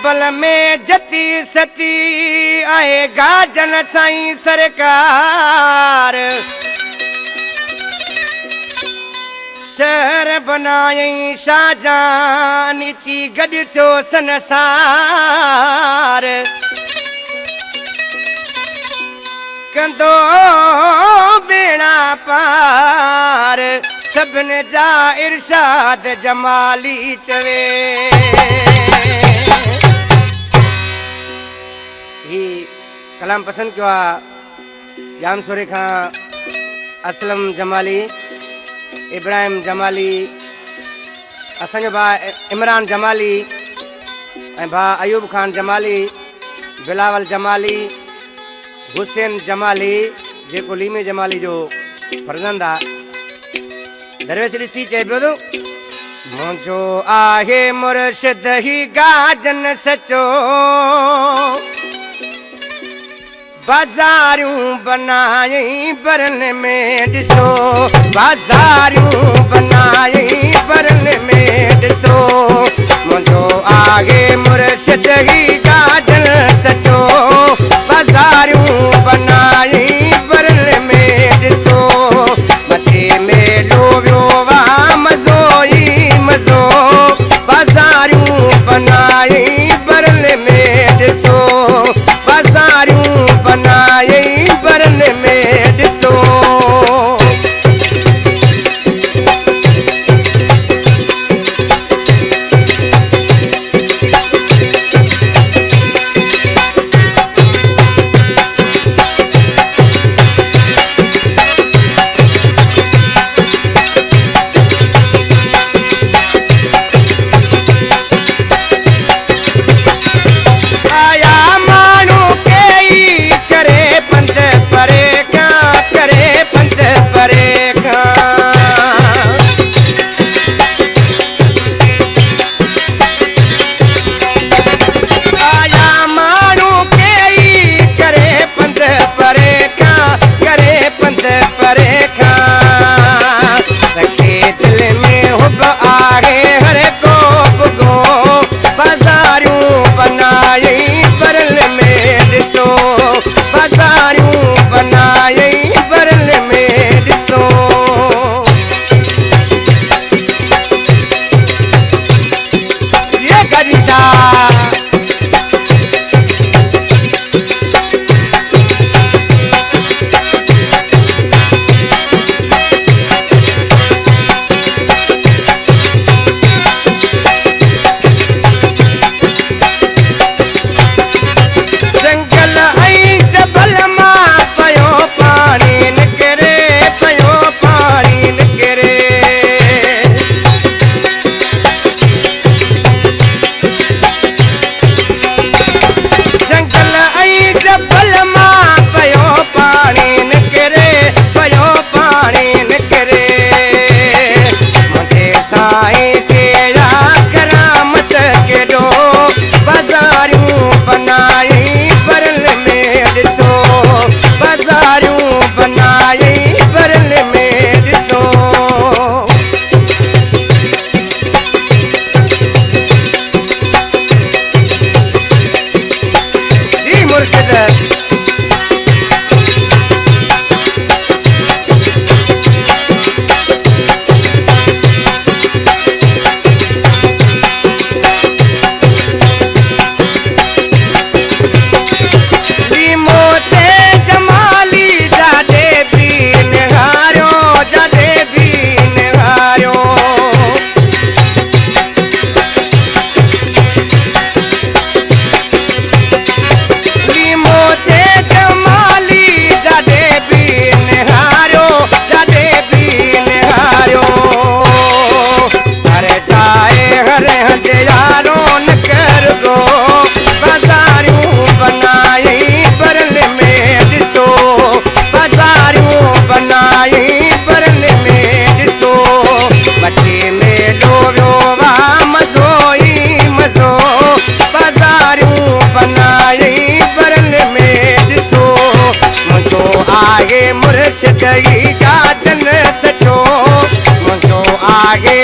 बल में जती सती आएगा जन साईं सरकार शहर बनाई शाहजहां नीची गड थो संसार कंदो बेड़ा पार सबन जा इरशाद जमाली चवे ही कलाम पसंद किया जाम सोरे खां असलम जमाली इब्राहिम जमाली असांजो भाउ इमरान जमाली ऐं भाउ अयूब खान जमाली बिलावल जमाली हुसैन जमाली जेको लीमे जमाली जो फर्ज़ंद आहे दरवेश ॾिसी चए पियो थो मुंहिंजो आहे मुर्शिद ही गाजन सचो बाज़ारियूं बनाई बरन में ॾिसो बाज़ारियूं बनाई बरन में ॾिसो मुंहिंजो आहे मुर्शिद ही गाजन सचो बाज़ारियूं बनाई बरन में ॾिसो मथे मेलो वियो वाह मज़ो ई मज़ो बाज़ारियूं बनाई बरन में ॾिसो बाज़ारियूं बनाई बरन में ॾिसो मुर्शिद ही गाजन सचो मुंहिंजो आहे